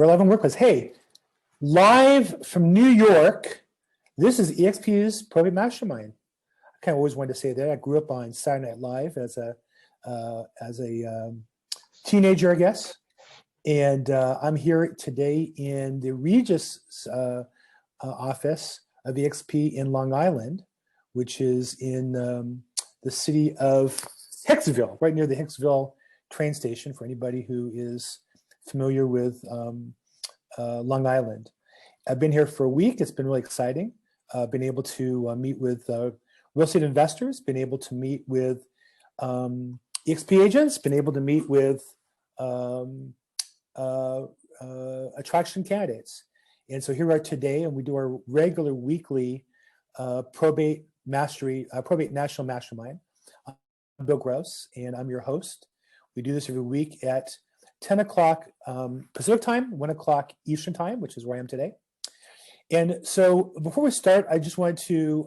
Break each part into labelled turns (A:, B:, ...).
A: We're live on WordPress. Hey, live from New York, this is EXP's Probate Mastermind. I kind of always wanted to say that. I grew up on Saturday Night Live as a teenager, I guess. And I'm here today in the Regis office of EXP in Long Island, which is in the city of Hicksville, right near the Hicksville train station for anybody who is familiar with Long Island. I've been here for a week. It's been really exciting. Been able to meet with real estate investors, been able to meet with EXP agents, been able to meet with attraction candidates. And so here we are today, and we do our regular weekly probate national mastermind. I'm Bill Gross, and I'm your host. We do this every week at 10 o'clock Pacific time, 1 o'clock Eastern time, which is where I am today. And so before we start, I just wanted to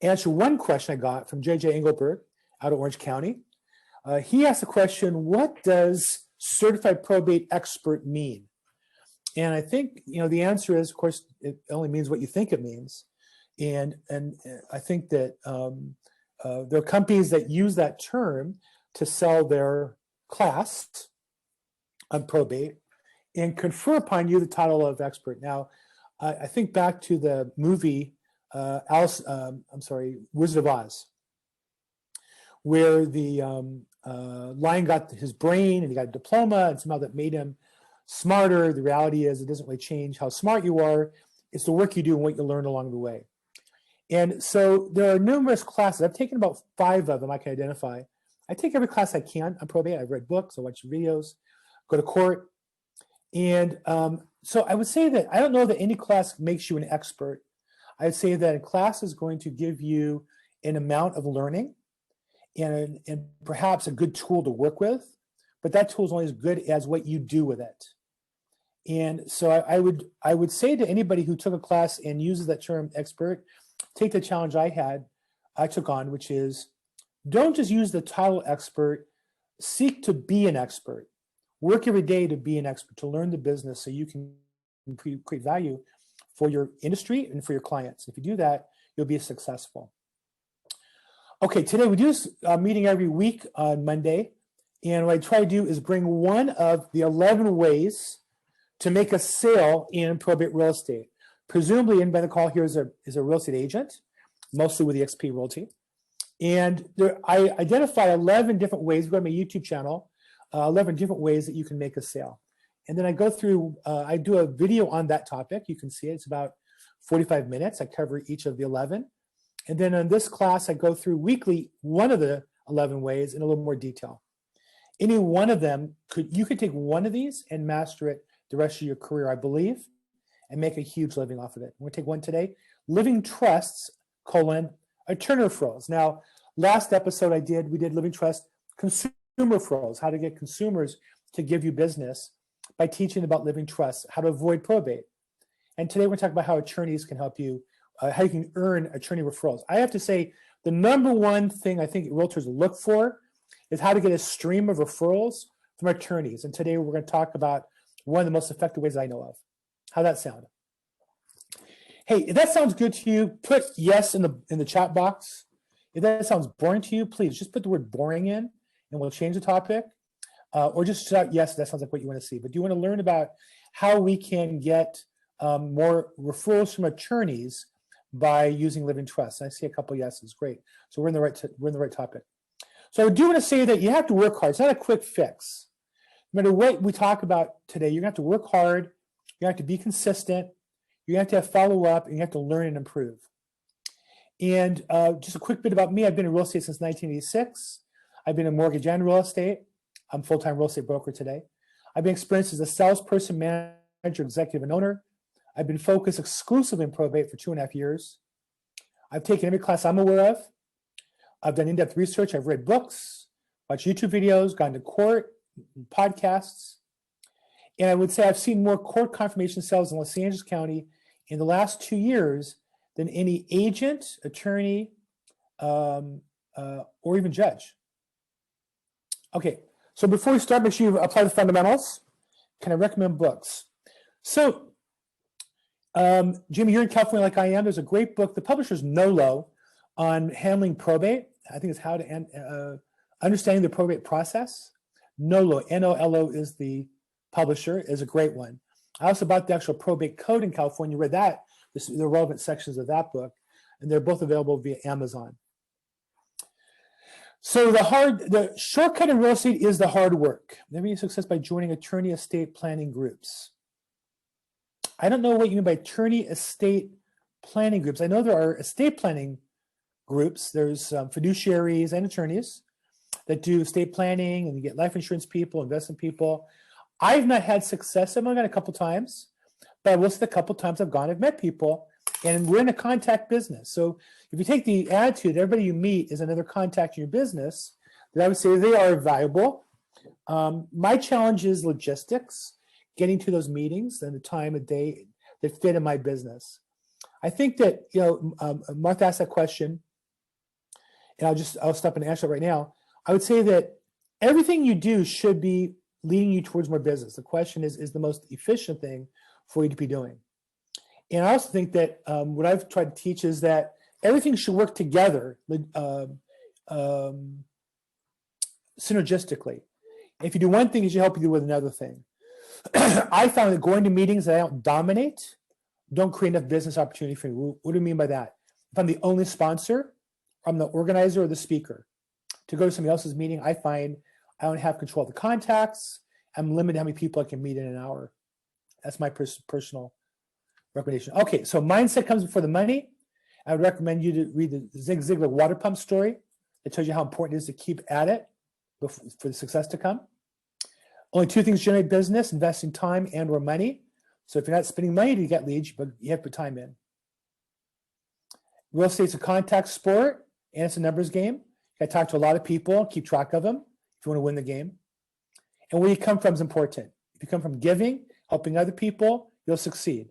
A: answer one question I got from JJ Engelberg out of Orange County. He asked the question, what does certified probate expert mean? And I think, the answer is, of course, it only means what you think it means. And I think that there are companies that use that term to sell their class on probate and confer upon you the title of expert. Now, I think back to the movie Wizard of Oz, where the lion got his brain and he got a diploma, and somehow that made him smarter. The reality is it doesn't really change how smart you are. It's the work you do and what you learn along the way. And so there are numerous classes. I've taken about 5 of them I can identify. I take every class I can on probate. I've read books, I watch videos, go to court. And so I would say that I don't know that any class makes you an expert. I'd say that a class is going to give you an amount of learning and perhaps a good tool to work with, but that tool is only as good as what you do with it. And so I would say to anybody who took a class and uses that term expert, take the challenge I took on, which is, don't just use the title expert, seek to be an expert. Work every day to be an expert, to learn the business so you can create value for your industry and for your clients. If you do that, you'll be successful. Okay, today we do this meeting every week on Monday, and what I try to do is bring one of the 11 ways to make a sale in probate real estate. Presumably, anybody on the call here is a real estate agent, mostly with EXP Realty. And I identify 11 different ways. Go to my YouTube channel, 11 different ways that you can make a sale. And then I go through, I do a video on that topic. You can see it. It's about 45 minutes. I cover each of the 11. And then in this class, I go through weekly one of the 11 ways in a little more detail. Any one of them, you could take one of these and master it the rest of your career, I believe, and make a huge living off of it. We're going to take one today. Living trusts, attorney referrals. Now, last episode we did living trust consumer referrals, how to get consumers to give you business by teaching about living trusts, how to avoid probate. And today we're talking about how attorneys can help you, how you can earn attorney referrals. I have to say, the number one thing I think realtors look for is how to get a stream of referrals from attorneys. And today we're going to talk about one of the most effective ways I know of. How'd that sound? Hey, if that sounds good to you, put yes in the chat box. If that sounds boring to you, please just put the word boring in and we'll change the topic. Or just shout yes, that sounds like what you want to see. But do you want to learn about how we can get more referrals from attorneys by using living trusts? I see a couple yeses, great. So we're in the right topic. So I do want to say that you have to work hard. It's not a quick fix. No matter what we talk about today, you're going to have to work hard. You have to be consistent. You have to have follow-up, and you have to learn and improve. And just a quick bit about me. I've been in real estate since 1986. I've been in mortgage and real estate. I'm a full-time real estate broker today. I've been experienced as a salesperson, manager, executive, and owner. I've been focused exclusively in probate for 2.5 years. I've taken every class I'm aware of. I've done in-depth research. I've read books, watched YouTube videos, gone to court, podcasts. And I would say I've seen more court confirmation sales in Los Angeles County in the last 2 years than any agent, attorney, or even judge. Okay, so before we start, make sure you apply the fundamentals. can I recommend books? So, Jimmy, you're in California like I am. There's a great book. The publisher's Nolo on handling probate. I think it's how to understanding the probate process. Nolo, N-O-L-O is the publisher, is a great one. I also bought the actual probate code in California, read that, the relevant sections of that book, and they're both available via Amazon. So the shortcut in real estate is the hard work. Never success by joining attorney estate planning groups. I don't know what you mean by attorney estate planning groups. I know there are estate planning groups. There's fiduciaries and attorneys that do estate planning, and you get life insurance people, investment people. I've not had success. I've only gone a couple times, but I will say the couple times I've gone, I've met people, and we're in a contact business. So if you take the attitude, everybody you meet is another contact in your business, then I would say they are valuable. My challenge is logistics, getting to those meetings and the time of day that fit in my business. I think that, Martha asked that question, and I'll stop and answer it right now. I would say that everything you do should be leading you towards more business. The question is the most efficient thing for you to be doing. And I also think that what I've tried to teach is that everything should work together synergistically. If you do one thing, it should help you with another thing. I found that going to meetings that I don't dominate don't create enough business opportunity for me. What do you mean by that? If I'm the only sponsor, I'm the organizer or the speaker. To go to somebody else's meeting, I find I don't have control of the contacts. I'm limited how many people I can meet in an hour. That's my personal recommendation. Okay, so mindset comes before the money. I would recommend you to read the Zig Ziglar water pump story. It tells you how important it is to keep at it for the success to come. Only two things generate business: investing time and or money. So if you're not spending money to get leads, but you have to put time in. Real estate's a contact sport, and it's a numbers game. You got to talk to a lot of people, keep track of them if you want to win the game. And where you come from is important. If you come from giving, helping other people, you'll succeed.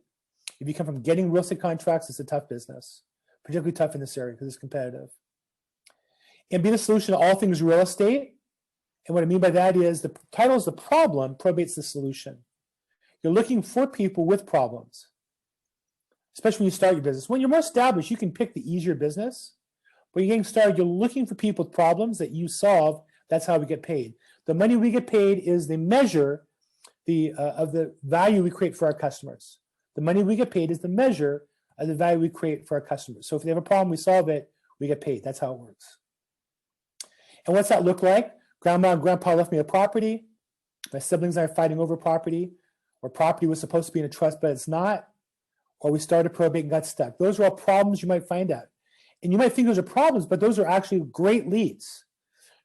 A: If you come from getting real estate contracts, it's a tough business, particularly tough in this area because it's competitive. And be the solution to all things real estate. And what I mean by that is the title is the problem, probate's the solution. You're looking for people with problems, especially when you start your business. When you're more established, you can pick the easier business. When you're getting started, you're looking for people with problems that you solve. That's how we get paid. The money we get paid is the measure of the value we create for our customers. The money we get paid is the measure of the value we create for our customers. So if they have a problem, we solve it, we get paid. That's how it works. And what's that look like? Grandma and grandpa left me a property. My siblings and I are fighting over property, or property was supposed to be in a trust, but it's not. Or we started probate and got stuck. Those are all problems you might find out. And you might think those are problems, but those are actually great leads.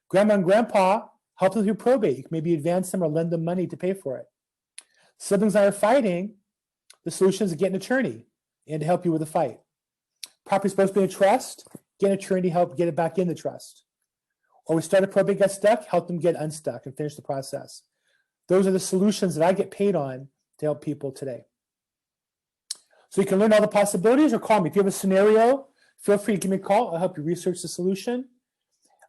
A: Grandma and grandpa help them through probate. You can maybe advance them or lend them money to pay for it. Siblings and I are fighting. The solution is to get an attorney and to help you with the fight. Property is supposed to be in a trust. Get an attorney to help get it back in the trust. Or we started probate, got stuck, help them get unstuck and finish the process. Those are the solutions that I get paid on to help people today. So you can learn all the possibilities or call me. If you have a scenario, feel free to give me a call. I'll help you research the solution.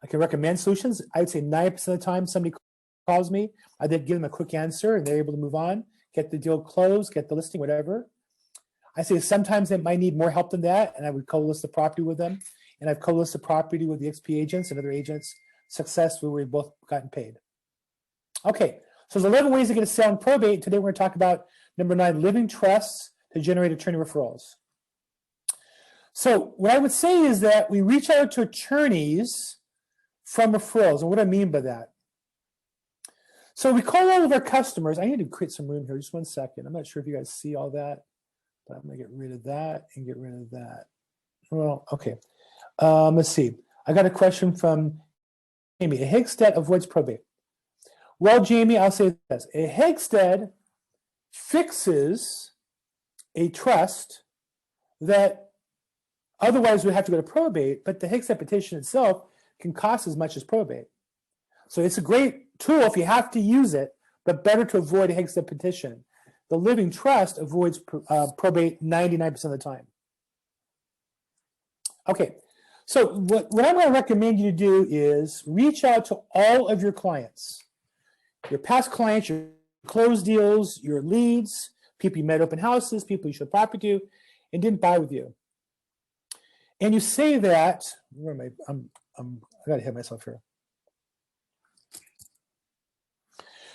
A: I can recommend solutions. I would say 90% of the time somebody calls me, I then give them a quick answer and they're able to move on, get the deal closed, get the listing, whatever. I say sometimes they might need more help than that, and I would co-list the property with them. And I've co-listed the property with the XP agents and other agents successfully where we've both gotten paid. Okay, so there's 11 ways to get a sale in probate. Today we're going to talk about number 9, living trusts to generate attorney referrals. So what I would say is that we reach out to attorneys from referrals. And what I mean by that? So we call all of our customers. I need to create some room here. Just one second. I'm not sure if you guys see all that, but I'm going to get rid of that and get rid of that. Well, okay. Let's see. I got a question from Jamie. A Hegstead avoids probate. Well, Jamie, I'll say this. A Hegstead fixes a trust that otherwise would have to go to probate, but the Hegstead petition itself can cost as much as probate. So it's a great tool if you have to use it, but better to avoid a Hegstead petition. The living trust avoids probate 99% of the time. Okay, so what I'm going to recommend you to do is reach out to all of your clients, your past clients, your closed deals, your leads, people you met open houses, people you showed property to, and didn't buy with you. And you say that, where am I? I gotta hit myself here.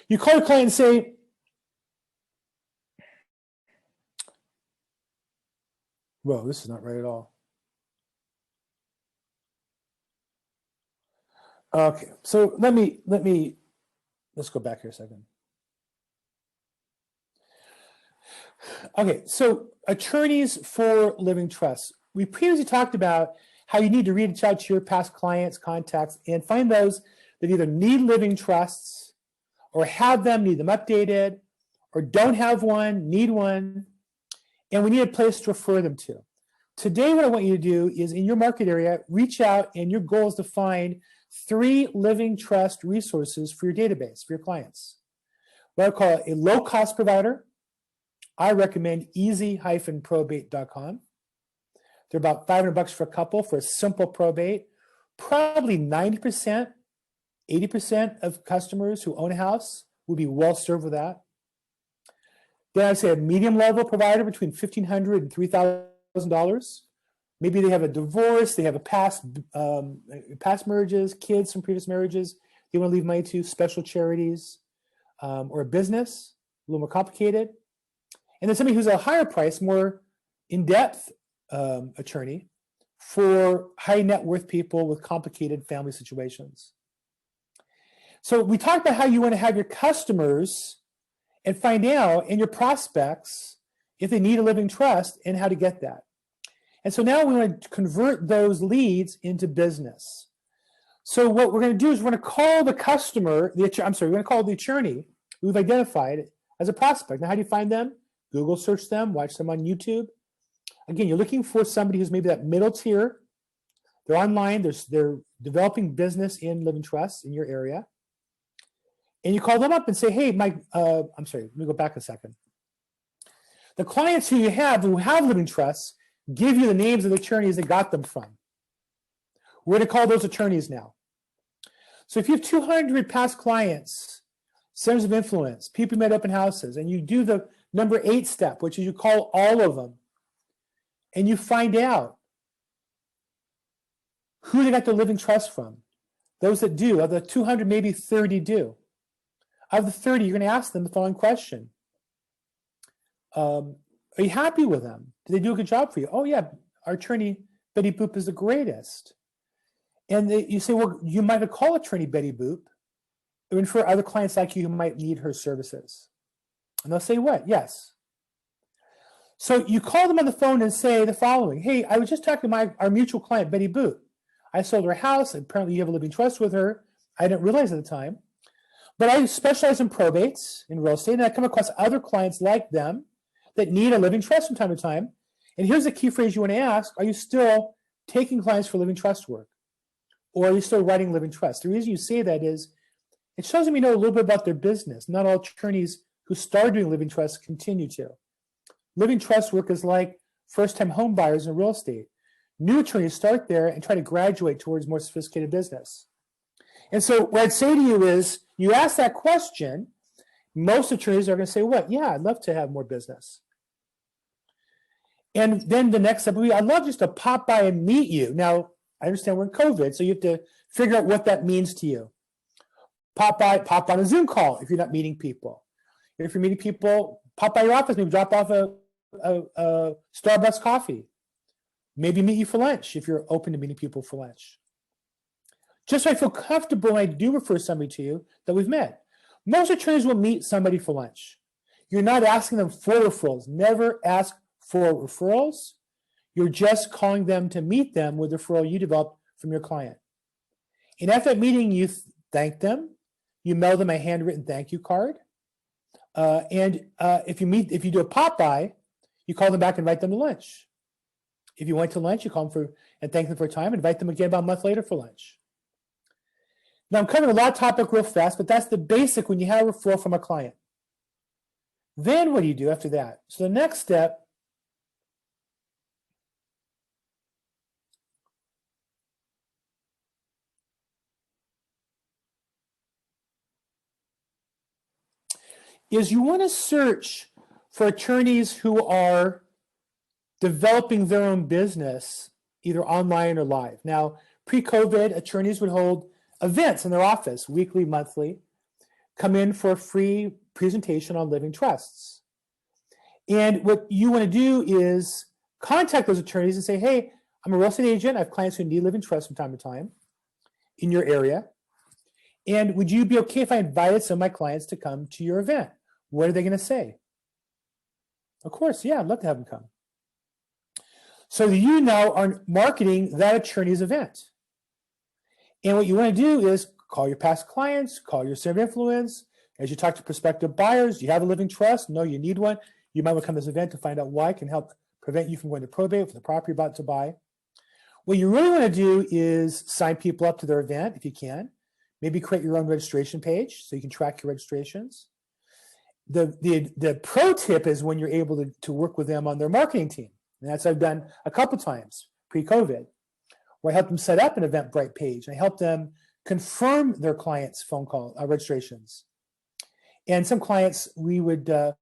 A: You call your client and say, whoa, this is not right at all. Okay, so let's go back here a second. Okay, so attorneys for living trusts. We previously talked about how you need to reach out to your past clients, contacts, and find those that either need living trusts or have them, need them updated, or don't have one, need one, and we need a place to refer them to. Today, what I want you to do is in your market area, reach out, and your goal is to find 3 living trust resources for your database, for your clients. What I call a low-cost provider. I recommend easy-probate.com. They're about $500 for a couple for a simple probate. Probably 90%, 80% of customers who own a house will be well served with that. Then I'd say a medium level provider between $1,500 and $3,000. Maybe they have a divorce, they have a past marriages, kids from previous marriages they want to leave money to, special charities, or a business, a little more complicated. And then somebody who's a higher price, more in-depth attorney for high net worth people with complicated family situations. So we talked about how you want to have your customers and find out, and your prospects, if they need a living trust and how to get that. And so now we want to convert those leads into business. So what we're going to do is we're going to call the customer, we're going to call the attorney who we've identified as a prospect. Now, how do you find them? Google search them, watch them on YouTube. Again, you're looking for somebody who's maybe that middle tier. They're online, they're developing business in living trusts in your area. And you call them up and say, hey, Mike, I'm sorry, let me go back a second. The clients who have living trusts give you the names of the attorneys that got them from. We're going to call those attorneys now. So if you have 200 past clients, centers of influence, people you met open houses, and you do the number 8 step, which is you call all of them, and you find out who they got their living trust from. Those that do, of the 200, maybe 30 do. Of the 30, you're going to ask them the following question. Are you happy with them? Do they do a good job for you? Oh, yeah, our attorney, Betty Boop, is the greatest. And you say, well, you might have called attorney Betty Boop and for other clients like you who might need her services. And they'll say, what? Yes. So you call them on the phone and say the following. Hey, I was just talking to our mutual client, Betty Boop. I sold her house. Apparently you have a living trust with her. I didn't realize at the time. But I specialize in probates, in real estate, and I come across other clients like them that need a living trust from time to time. And here's the key phrase you want to ask. Are you still taking clients for living trust work? Or are you still writing living trust? The reason you say that is it shows them you know a little bit about their business. Not all attorneys who start doing living trusts continue to. Living trust work is like first-time home buyers in real estate. New attorneys start there and try to graduate towards more sophisticated business. And so what I'd say to you is, you ask that question, most attorneys are going to say, what? Yeah, I'd love to have more business. And then the next step would be, I'd love just to pop by and meet you. Now, I understand we're in COVID, so you have to figure out what that means to you. Pop on a Zoom call if you're not meeting people. If you're meeting people, pop by your office, maybe drop off a Starbucks coffee. Maybe meet you for lunch if you're open to meeting people for lunch. Just so I feel comfortable when I do refer somebody to you that we've met. Most attorneys will meet somebody for lunch. You're not asking them for referrals. Never ask for referrals. You're just calling them to meet them with the referral you developed from your client. And after that meeting, you thank them. You mail them a handwritten thank you card. If you do a pop-by, you call them back and invite them to lunch. If you went to lunch, you call them and thank them for time, invite them again about a month later for lunch. Now, I'm covering a lot of topic real fast, but that's the basic when you have a referral from a client. Then what do you do after that? So the next step is you want to search for attorneys who are developing their own business, either online or live. Now, pre-COVID, attorneys would hold events in their office, weekly, monthly, come in for a free presentation on living trusts. And what you want to do is contact those attorneys and say, hey, I'm a real estate agent. I have clients who need living trusts from time to time in your area. And would you be okay if I invited some of my clients to come to your event? What are they going to say? Of course, yeah, I'd love to have them come. So you now are marketing that attorney's event. And what you want to do is call your past clients, call your sphere of influence. As you talk to prospective buyers, do you have a living trust? No, you need one. You might want to come to this event to find out why it can help prevent you from going to probate for the property you're about to buy. What you really want to do is sign people up to their event if you can. Maybe create your own registration page so you can track your registrations. The pro tip is when you're able to work with them on their marketing team. And that's what I've done a couple times pre-COVID, where I helped them set up an Eventbrite page. I helped them confirm their clients' phone call registrations. And some clients, we would ahead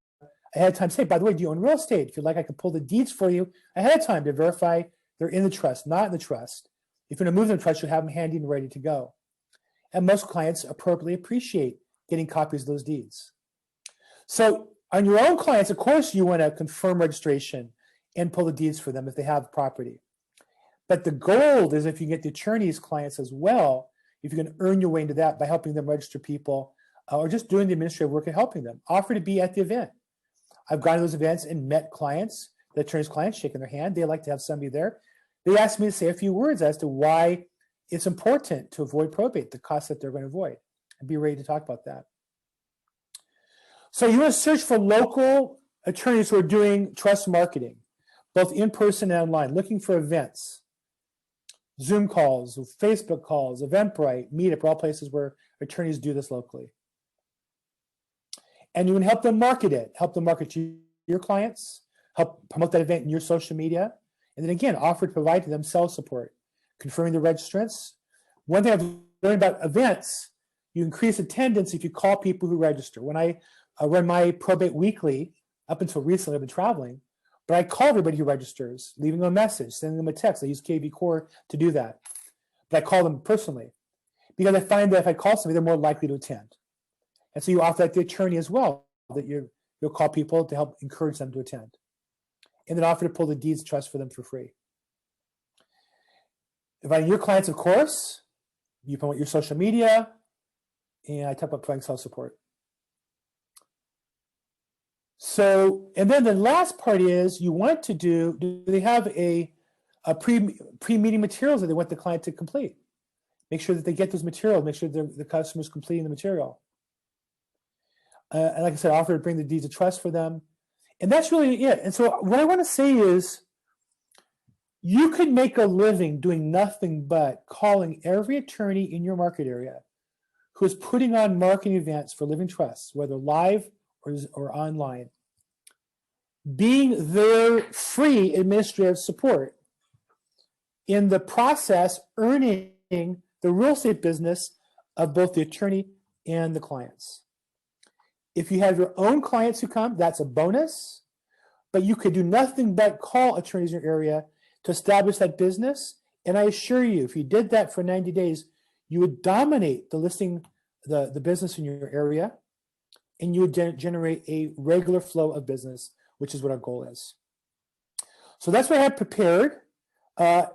A: of time say, by the way, do you own real estate? If you'd like, I could pull the deeds for you ahead of time to verify they're in the trust, not in the trust. If you're going to move them to trust, you'll have them handy and ready to go. And most clients appropriately appreciate getting copies of those deeds. So on your own clients, of course, you want to confirm registration and pull the deeds for them if they have property. But the gold is if you get the attorney's clients as well, if you can earn your way into that by helping them register people or just doing the administrative work and helping them. Offer to be at the event. I've gone to those events and met clients, the attorney's clients, shaking their hand. They like to have somebody there. They asked me to say a few words as to why it's important to avoid probate, the costs that they're going to avoid, and be ready to talk about that. So you want to search for local attorneys who are doing trust marketing, both in person and online, looking for events, Zoom calls, Facebook calls, Eventbrite, Meetup, all places where attorneys do this locally. And you can help them market it, help them market to your clients, help promote that event in your social media, and then again, offer to provide to them sales support, confirming the registrants. One thing I've learned about events, you increase attendance if you call people who register. When I run my probate weekly, up until recently I've been traveling, but I call everybody who registers, leaving them a message, sending them a text. I use KV Core to do that. But I call them personally because I find that if I call somebody, they're more likely to attend. And so you offer that to the attorney as well, that you'll call people to help encourage them to attend. And then offer to pull the deeds trust for them for free. Inviting your clients, of course, you promote your social media, and I talk about providing sales support. So, and then the last part is you want to do they have a pre-meeting materials that they want the client to complete? Make sure that they get those materials, make sure the customer's completing the material. And like I said, offer to bring the deeds of trust for them. And that's really it. And so what I want to say is you could make a living doing nothing but calling every attorney in your market area who is putting on marketing events for living trusts, whether live or online, being their free administrative support, in the process earning the real estate business of both the attorney and the clients. If you have your own clients who come, that's a bonus, but you could do nothing but call attorneys in your area to establish that business. And I assure you, if you did that for 90 days, you would dominate the listing, the business in your area, and you would generate a regular flow of business, which is what our goal is. So that's what I have prepared.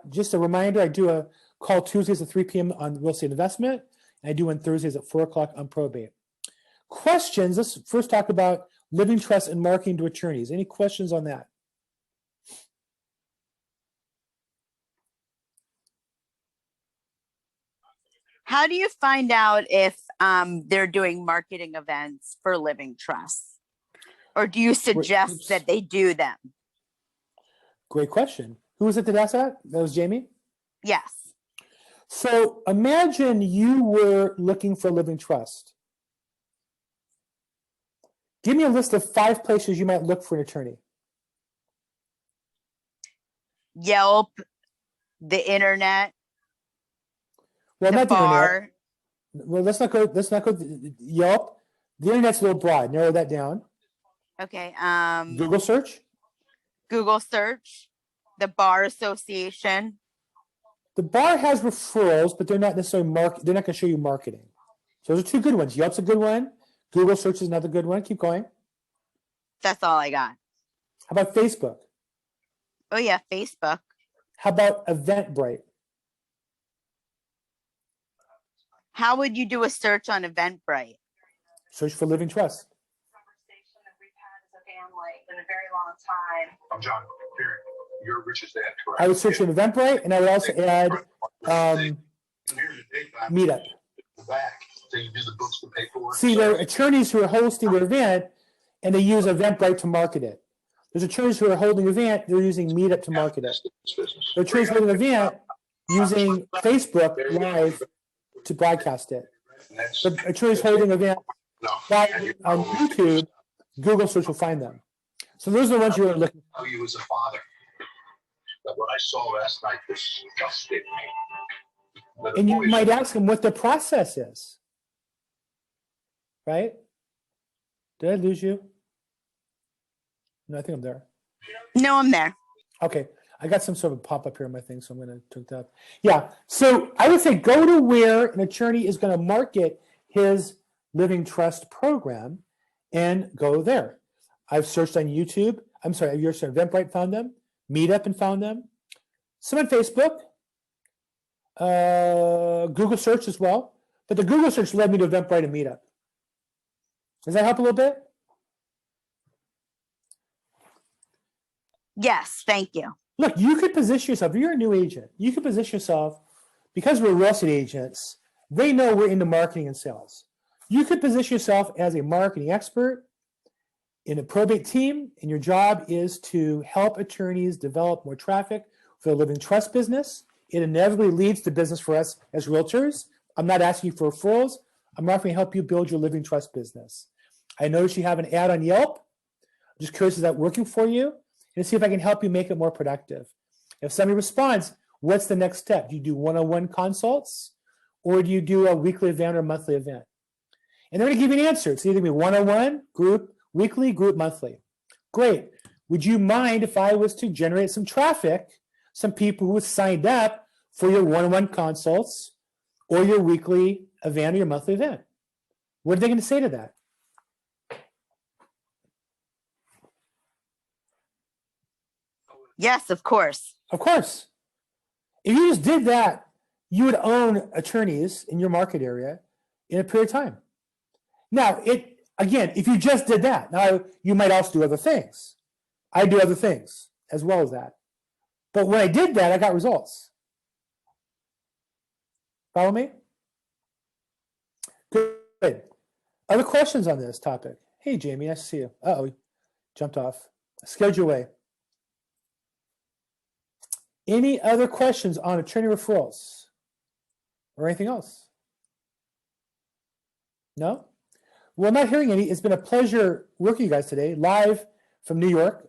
A: Just a reminder, I do a call Tuesdays at 3 p.m. on real estate investment, and I do on Thursdays at 4 o'clock on probate. Questions? Let's first talk about living trust and marketing to attorneys. Any questions on that?
B: How do you find out if they're doing marketing events for living trusts? Or do you suggest that they do them?
A: Great question. Who was it that asked that? That was Jamie?
B: Yes.
A: So imagine you were looking for a living trust. Give me a list of 5 places you might look for an attorney.
B: Yelp, the internet,
A: well,
B: the
A: not
B: bar.
A: The internet. Well, let's not go Yelp. The internet's a little broad. Narrow that down.
B: Okay.
A: Google search.
B: Google search, the Bar Association.
A: The bar has referrals, but they're not necessarily they're not going to show you marketing. So those are two good ones. Yelp's a good one. Google search is another good one. Keep going.
B: That's all I got.
A: How about Facebook?
B: Oh yeah, Facebook.
A: How about Eventbrite?
B: How would you do a search on Eventbrite?
A: Search for Living Trust.
C: Conversation that we've had as a family in a very long time. I'm John. You're Rich's dad, correct?
A: I would search in Eventbrite, and I would also add Meetup.
C: So you do the books to pay for it.
A: See, there are attorneys who are hosting their event, and they use Eventbrite to market it. There's attorneys who are holding an event, they're using Meetup to market it. There are attorneys holding an event using Facebook Live to broadcast it. The attorneys holding an event on YouTube, Google search will find them. So those are the ones you're looking for.
C: You as a father. That what I saw last night disgusted me.
A: And you might ask them what the process is. Right? Did I lose you? No, I think I'm there.
B: No, I'm there.
A: Okay. I got some sort of pop-up here on my thing, so I'm going to turn that up. Yeah. So I would say go to where an attorney is going to market his Living Trust program and go there. I've searched on YouTube. I'm sorry, I've searched on Eventbrite, found them. Meetup and found them. Some on Facebook. Google search as well. But the Google search led me to Eventbrite and Meetup. Does that help a little bit?
B: Yes, thank you.
A: Look, you could position yourself, if you're a new agent, you could position yourself, because we're real estate agents, they know we're into marketing and sales. You could position yourself as a marketing expert in a probate team, and your job is to help attorneys develop more traffic for the Living Trust business. It inevitably leads to business for us as realtors. I'm not asking you for referrals. I'm offering to help you build your Living Trust business. I noticed you have an ad on Yelp. I'm just curious, is that working for you? And see if I can help you make it more productive. If somebody responds, what's the next step? Do you do one-on-one consults, or do you do a weekly event or monthly event? And they're going to give you an answer. It's either going to be one-on-one, group, weekly, group, monthly. Great. Would you mind if I was to generate some traffic, some people who signed up for your one-on-one consults or your weekly event or your monthly event? What are they going to say to that?
B: Yes, of course.
A: Of course. If you just did that, you would own attorneys in your market area in a period of time. Now, again, if you just did that, now you might also do other things. I do other things as well as that. But when I did that, I got results. Follow me? Good. Other questions on this topic? Hey, Jamie, nice to see you. Uh-oh, jumped off. Scared you away. Any other questions on attorney referrals or anything else? No? Well, I'm not hearing any. It's been a pleasure working with you guys today, live from New York.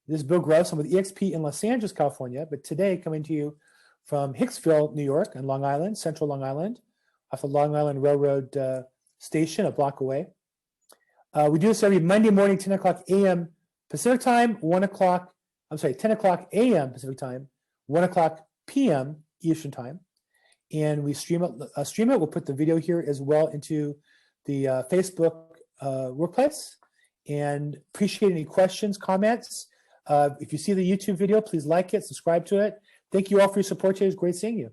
A: This is Bill Gross. I'm with EXP in Los Angeles, California, but today coming to you from Hicksville, New York, on Long Island, central Long Island, off the Long Island Railroad station, a block away. We do this every Monday morning, 10 o'clock a.m. Pacific time, 10 o'clock a.m. Pacific time, 1 o'clock p.m. Eastern time. And we stream it. We'll put the video here as well into the Facebook workplace. And appreciate any questions, comments. If you see the YouTube video, please like it, subscribe to it. Thank you all for your support today. It's great seeing you.